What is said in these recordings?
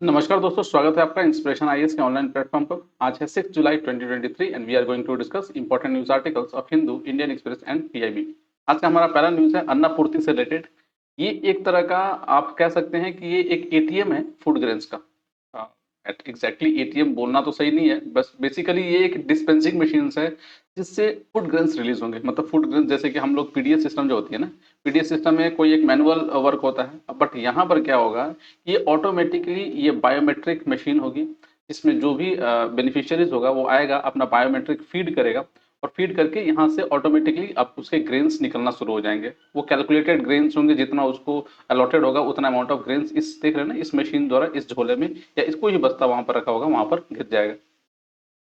नमस्कार दोस्तों, स्वागत है आपका इंस्पिरेशन आईएएस के ऑनलाइन प्लेटफॉर्म पर। आज है 6 जुलाई 2023 and we are going to discuss important news articles of Hindu, Indian Express and PIB. आज का हमारा पहला न्यूज है अन्नपूर्ति से रिलेटेड। ये एक तरह का आप कह सकते हैं कि ये एक एटीएम है फूड ग्रेन्स का। एग्जैक्टली एटीएम बोलना तो सही नहीं है, बस बेसिकली ये एक डिस्पेंसिंग मशीन है जिससे फूड ग्रेन्स रिलीज होंगे। मतलब फूड ग्रेन्स जैसे कि हम लोग पीडीएस सिस्टम जो होती है ना, पीडीएस सिस्टम में कोई एक मैनुअल वर्क होता है, बट यहाँ पर क्या होगा, ये ऑटोमेटिकली ये बायोमेट्रिक मशीन होगी। इसमें जो भी बेनिफिशियरीज होगा वो आएगा, अपना बायोमेट्रिक फीड करेगा और फीड करके यहाँ से ऑटोमेटिकली अब उसके ग्रेन्स निकलना शुरू हो जाएंगे। वो कैलकुलेटेड ग्रेन्स होंगे, जितना उसको अलॉटेड होगा उतना अमाउंट ऑफ ग्रेन्स इस देख रहे हैं ना, इस मशीन द्वारा इस झोले में या इसको ही बस्ता वहां पर रखा होगा वहां पर गिर जाएगा।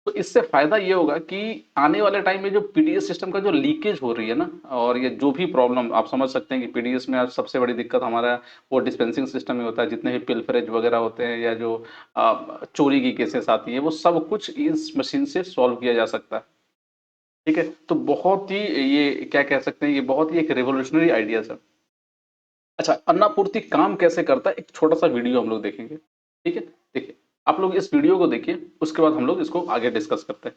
तो इससे फायदा ये होगा कि आने वाले टाइम में जो पीडीएस सिस्टम का जो लीकेज हो रही है ना, और ये जो भी प्रॉब्लम आप समझ सकते हैं कि पीडीएस में आज सबसे बड़ी दिक्कत हमारा वो डिस्पेंसिंग सिस्टम में होता है। जितने भी पिलफरेज वगैरह होते हैं या जो चोरी की केसेस आती है, वो सब कुछ इस मशीन से सॉल्व किया जा सकता है। ठीक है, तो बहुत ही ये क्या कह सकते हैं, ये बहुत ही एक रेवोल्यूशनरी आइडिया सर। अच्छा, अन्नापूर्ति काम कैसे करता है, एक छोटा सा वीडियो हम लोग देखेंगे। ठीक है, देखिए, आप लोग इस वीडियो को देखिए, उसके बाद हम लोग इसको आगे डिस्कस करते हैं।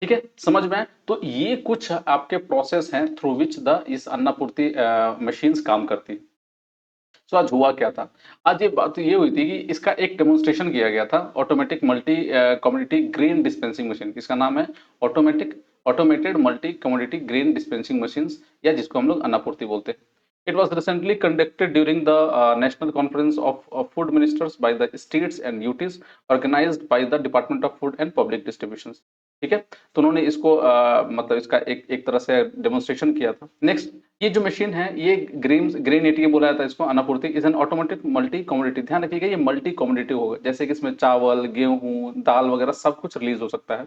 ठीक है, समझ में आए? तो ये कुछ आपके प्रोसेस हैं थ्रू विच द इस अन्नपूर्ति मशीन्स काम करती है। तो आज हुआ क्या था? आज ये बात ये हुई थी कि इसका एक डेमोन्स्ट्रेशन किया गया था, automatic multi commodity grain dispensing machine. इसका नाम है automatic automated multi commodity grain dispensing machines, या जिसको हम लोग अन्नपूर्ति बोलते हैं। It was recently conducted during the National Conference of Food Ministers by the states and UTs, organized by the Department of Food and Public Distribution। ठीक है, तो उन्होंने इसको मतलब इसका एक एक तरह से डेमोन्स्ट्रेशन किया था। नेक्स्ट, ये जो मशीन है, ये ग्रेन एटीएम बोला जाता है इसको। Annapurti is an automatic multi commodity. ध्यान रखिएगा, ये मल्टी कमोडिटी होगा, जैसे कि इसमें चावल, गेहूं, दाल वगैरह सब कुछ रिलीज हो सकता है।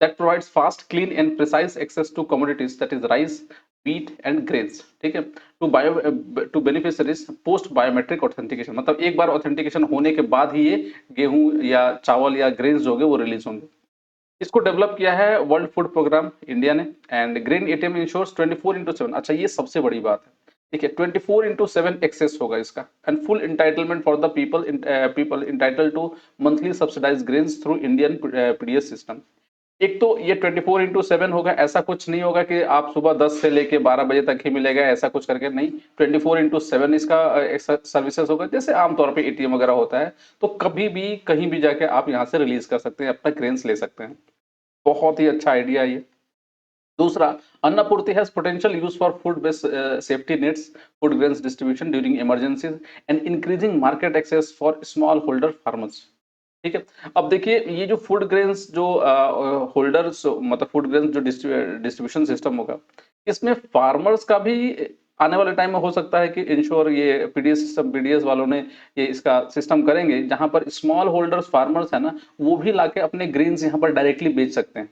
That provides fast, clean and precise access to commodities, that is rice, wheat and grains। ठीक है, to beneficiaries post biometric authentication. मतलब एक बार ऑथेंटिकेशन होने के बाद ही ये गेहूं या चावल या ग्रेन्स जो होंगे वो रिलीज होंगे। इसको डेवलप किया है वर्ल्ड फूड प्रोग्राम इंडिया ने। And grain ATM ensures 24/7। अच्छा, ये सबसे बड़ी बात है। ठीक है, 24/7 एक्सेस होगा इसका, and full entitlement for the people entitled to monthly subsidize grains through Indian PDS system. एक तो ये 24/7 होगा, ऐसा कुछ नहीं होगा कि आप सुबह 10 से लेके 12 बजे तक ही मिलेगा, ऐसा कुछ करके नहीं। 24/7 इसका सर्विसेज होगा, जैसे आमतौर पे एटीएम वगैरह होता है। तो कभी भी कहीं भी जाके आप यहाँ से रिलीज कर सकते हैं, अपना ग्रेन्स ले सकते हैं। बहुत ही अच्छा आइडिया ये। दूसरा, Annapurti has potential use for food based safety nets, food grains distribution during emergencies and increasing market access for small holder farmers. ठीक है, अब देखिए, ये जो फूड ग्रेन्स जो होल्डर्स, मतलब फूड ग्रेन्स जो डिस्ट्रीब्यूशन सिस्टम होगा, इसमें फार्मर्स का भी आने वाले टाइम में हो सकता है कि इंश्योर ये पीडीएस वालों ने ये इसका सिस्टम करेंगे, जहां पर स्मॉल होल्डर्स फार्मर्स है ना, वो भी लाके अपने ग्रेन्स यहाँ पर डायरेक्टली बेच सकते हैं।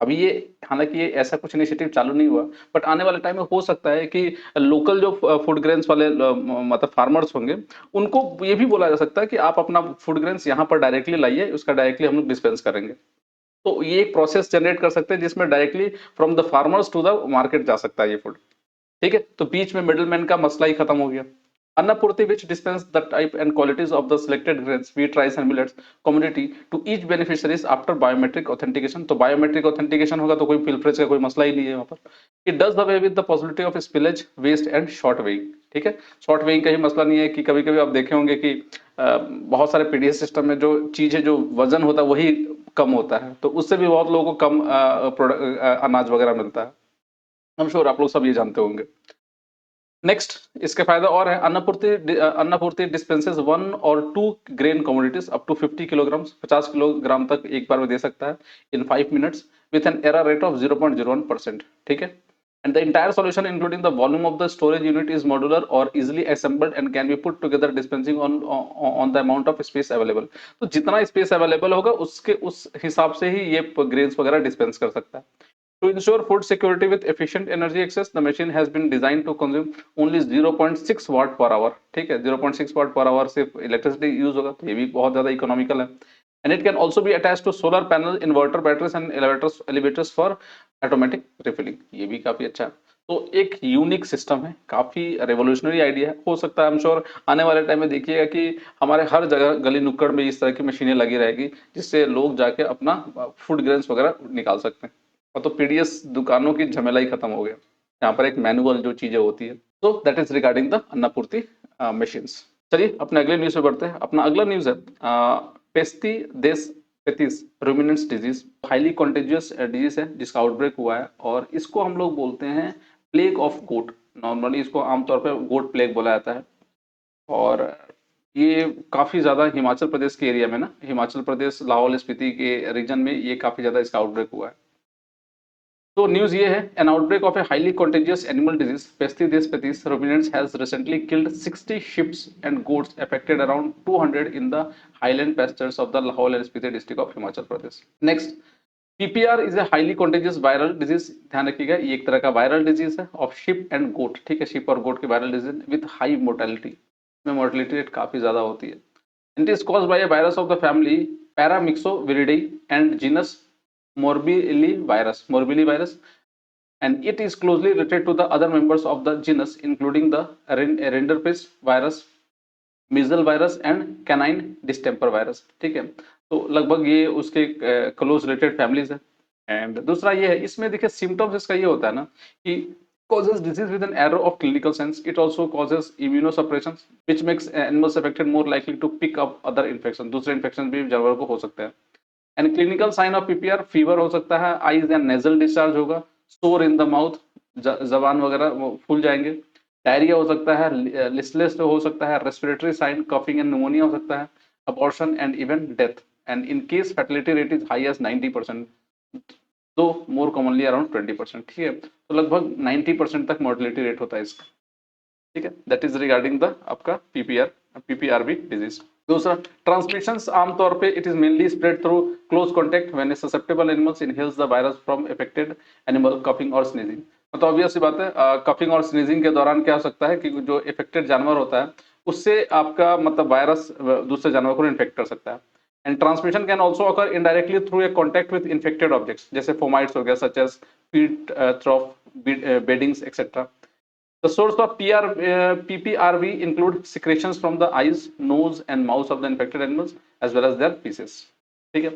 अभी ये, हालांकि ये ऐसा कुछ इनिशिएटिव चालू नहीं हुआ, बट आने वाले टाइम में हो सकता है कि लोकल जो फूड ग्रेन्स वाले मतलब फार्मर्स होंगे, उनको ये भी बोला जा सकता है कि आप अपना फूड ग्रेन्स यहाँ पर डायरेक्टली लाइए, उसका डायरेक्टली हम लोग डिस्पेंस करेंगे। तो ये एक प्रोसेस जनरेट कर सकते हैं जिसमें directly from the farmers to the market जा सकता है ये फूड। ठीक है, तो बीच में मिडलमैन का मसला ही खत्म हो गया। Annapurti, which dispense the type and qualities of the selected grains, wheat, rice and millets commodity to each beneficiaries after biometric authentication. तो biometric authentication होगा तो कोई pilferage का कोई मसला ही नहीं है वहां पर. It does away with the possibility of spillage, waste and short weighing. ठीक है, शॉर्ट वेइंग का ही मसला नहीं है कि कभी कभी आप देखे होंगे कि बहुत सारे पीडीएस सिस्टम में जो चीज है, जो वजन होता है वही कम होता है, तो उससे भी बहुत लोगों को कम अनाज वगैरह मिलता है. आई एम श्योर आप लोग सब ये जानते होंगे. नेक्स्ट इसके फायदा और है. अन्नपूर्ति डिस्पेंसेस 1 और 2 grain commodities up to 50 kilogram, 50 kilogram तक एक बार में दे सकता है in 5 minutes with an error rate of 0.01%. ठीक है. And the entire solution, including the volume of the storage unit, is modular or easily assembled and can be put together dispensing on the amount of space available. तो जितना space available होगा उसके उस हिसाब से ही ये ग्रेन्स वगैरह dispense कर सकता है. To ensure food security with efficient energy access, the machine has been designed to consume only 0.6 watt per hour. ठीक है, 0.6 watt per hour सिर्फ इलेक्ट्रिसिटी यूज होगा, तो ये भी बहुत ज्यादा इकोनॉमिकल है. And it can also be attached to solar panel, inverter batteries and elevators for automatic refilling. ये भी काफी अच्छा है. तो एक यूनिक सिस्टम है, काफी रेवोल्यूशनरी आइडिया है. हो सकता है, आई एम श्योर आने वाले टाइम में देखिएगा कि हमारे हर जगह गली नुक्कड़ में इस तरह की मशीनें लगी रहेगी, जिससे लोग जाके अपना फूड ग्रेन्स वगैरह निकाल सकते हैं. और तो पीडीएस दुकानों की झमेला ही खत्म हो गया. यहाँ पर एक मैनुअल जो चीजें होती है. तो that is regarding the Annapurti machines. चलिए अपने अगले न्यूज पे बढ़ते हैं. अपना अगला न्यूज है peste des petits ruminants disease. Highly contagious disease है जिसका आउटब्रेक हुआ है, और इसको हम लोग बोलते हैं प्लेग ऑफ गोट. नॉर्मली इसको आमतौर पर गोट प्लेग बोला जाता है. और ये काफी ज्यादा हिमाचल प्रदेश के एरिया में ना, हिमाचल प्रदेश लाहौल स्पीति के रीजन में ये काफी ज्यादा इसका आउटब्रेक हुआ है. तो न्यूज ये है, an outbreak of a highly contagious animal disease peste des petits ruminants has recently killed 60 sheeps and goats affected around 200 in the highland pastures of the Lahaul and Spiti district of Himachal Pradesh. Next, PPR is a highly contagious viral disease. ध्यान रखिएगा, ये एक तरह का viral disease है of sheep and goat. ठीक है, sheep और गोट की viral disease with high mortality. में मोर्टेलिटी रेट काफी ज्यादा होती है. It is caused by a virus of the family paramyxoviridae and genus Morbilli virus, and it is closely related to the other members of the genus, including the Rinderpest virus, measles virus and canine distemper virus. ठीक है, तो लगभग ये उसके close related families है. And दूसरा ये है, इसमें देखिए सिम्टम्स इसका ये होता है ना कि causes disease with an error of clinical sense. It also causes immunosuppression, which makes animals affected more likely to pick up other infections. दूसरे इन्फेक्शन भी जानवरों को हो सकते हैं. And clinical sign of PPR, fever हो सकता है, आईज एंड नेजल डिस्चार्ज होगा, सोर इन द माउथ, जबान वगैरह फूल जाएंगे, डायरिया हो सकता है, लिस्टलेस हो सकता है, respiratory sign, coughing and pneumonia हो सकता है, abortion and even death. And in case fertility rate is high as 90%, तो मोर कॉमनली अराउंड 20%. ठीक है, तो लगभग 90% तक मोर्टिलिटी रेट होता है इसका. ठीक है, दैट इज रिगार्डिंग द आपका पीपीआरबी डिजीज. दूसरा, ट्रांसमिशंस आमतौर पे it is mainly spread through close contact when A susceptible animals inhales the virus from affected animal, coughing और स्नीजिंग. तो ऑब्वियस सी बात है, कफिंग और स्नीजिंग के दौरान क्या हो सकता है कि जो इफेक्टेड जानवर होता है उससे आपका मतलब वायरस दूसरे जानवर को इन्फेक्ट कर सकता है. And transmission can also occur indirectly through a contact with infected objects, जैसे फोमाइट्स हो गया, such as feet, trough, beddings etcetera. The source of PPRV include secretions from the eyes, nose, and mouth of the infected animals as well as their feces. ठीक है.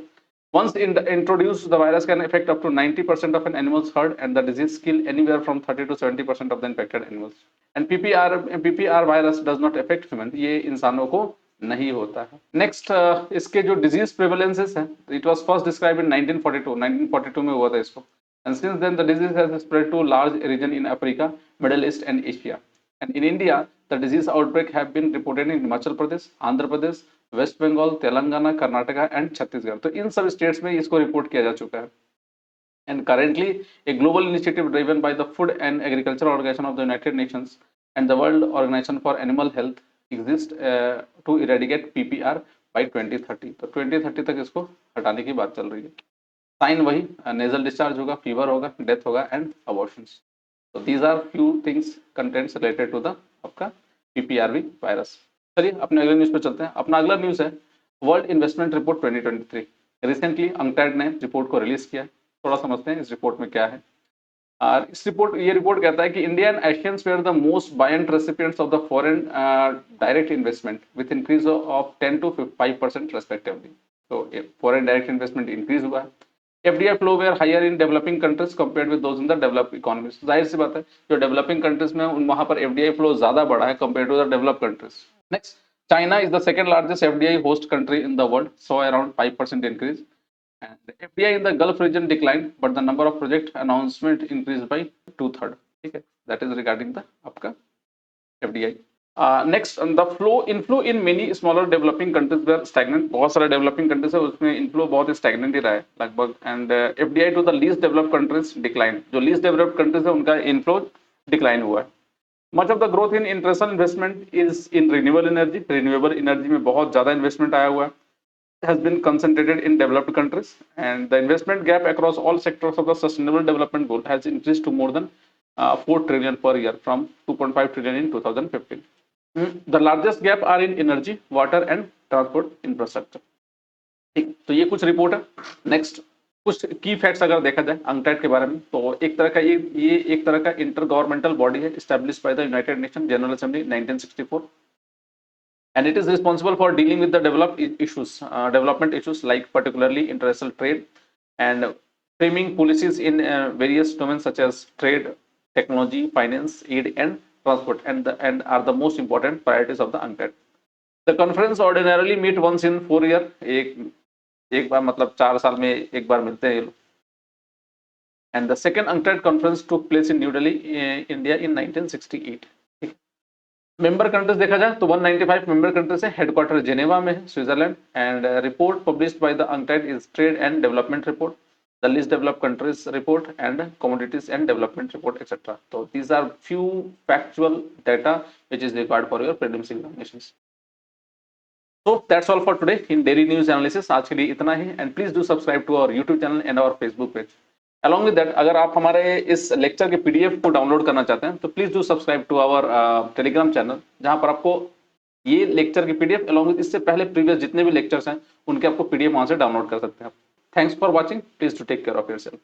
Once introduced, the virus can affect up to 90% of an animal's herd, and the disease kill anywhere from 30 to 70% of the infected animals. And PPR virus does not affect human. ये इंसानों को नहीं होता है. Next, इसके जो disease प्रेवलेंसेस हैं, it was first describe in 1942 में हुआ था इसको. And since then, the disease has spread to large region in Africa, Middle East, and Asia. And in India, the disease outbreak have been reported in Himachal Pradesh, Andhra Pradesh, West Bengal, Telangana, Karnataka, and Chhattisgarh. तो इन सब states में इसको report किया जा चुका है. And currently, a global initiative driven by the Food and Agriculture Organization of the United Nations and the World Organization for Animal Health exists to eradicate PPR by 2030. तो 2030 तक इसको हटाने की बात चल रही है. साइन वही, नेजल डिस्चार्ज होगा, फीवर होगा, डेथ होगा एंड अबॉर्शंस. तो these are few things contents related to the आपका पीपीआरवी वायरस. चलिए अपने अगले न्यूज पे चलते हैं. अपना अगला न्यूज है वर्ल्ड इन्वेस्टमेंट रिपोर्ट 2023. रिसेंटली अंकटैड ने रिपोर्ट को रिलीज किया. थोड़ा समझते हैं इस रिपोर्ट में क्या है. इस रिपोर्ट ये रिपोर्ट कहता है कि India and Asians were the most buoyant recipients of the foreign direct investment with increase of 10 to 5% respectively. तो फॉरेन डायरेक्ट इन्वेस्टमेंट इंक्रीज हुआ है। FDI flow were higher in developing countries compared with those in the developed economies. जाहिर सी बात है, जो developing countries में वहां पर एफडीआई फ्लो ज्यादा बढ़ा है compared to the developed countries. Next, China is the second largest FDI host country in the world, so around 5% increase. And the FDI in the Gulf region declined, but the number of project announcement increased by 2/3. ठीक है, that is regarding the आपका FDI. Next, the inflow in many smaller developing countries were stagnant. बहुत सारे developing countries है उसमें inflow बहुत stagnant ही रहा है लगभग, and FDI to the least developed countries declined. जो least developed countries है उनका inflow decline हुआ है। Much of the growth in international investment is in renewable energy. Renewable energy में बहुत ज्यादा investment आया हुआ है, has been concentrated in developed countries, and the investment gap across all sectors of the sustainable development goal has increased to more than 4 trillion per year from 2.5 trillion in 2015. The largest gap are in energy, water and transport infrastructure. ठीक, तो ये कुछ report है। Next, कुछ की facts अगर देखा जाए अंकटैड के बारे में, तो एक तरह का ये एक तरह का इंटर गवर्नमेंटल बॉडी है established by the United Nations General Assembly 1964, and it is responsible for dealing with the development issues like particularly international trade and framing policies in various domains such as trade, technology, finance, aid and transport, and are the most important priorities of the UNCTAD. The conference ordinarily meet once in 4 years, एक बार मतलब 4 साल में एक बार मिलते हैं ये लोग। And the second UNCTAD conference took place in New Delhi, India in 1968. Member countries देखा जाए तो 195 मेंबर कंट्रीज है, हेडक्वार्टर जेनेवा में है, Switzerland, and report published by the UNCTAD is trade and development report, the least developed countries report and commodities and development report etcetera. तो these are few factual data which is required for your prelims examinations. So that's all for today in Daily News Analysis। आज के लिए इतना ही, and please do subscribe to our YouTube channel and our Facebook page. Along with that, अगर आप हमारे इस lecture के पीडीएफ को डाउनलोड करना चाहते हैं तो please do subscribe to our Telegram channel, जहां पर आपको ये लेक्चर की पीडीएफ अलॉन्ग विद इससे पहले प्रीवियस जितने भी लेक्चर्स हैं उनके आपको पीडीएफ वहां से डाउनलोड कर सकते हैं आप। Thanks for watching, please to take care of yourself.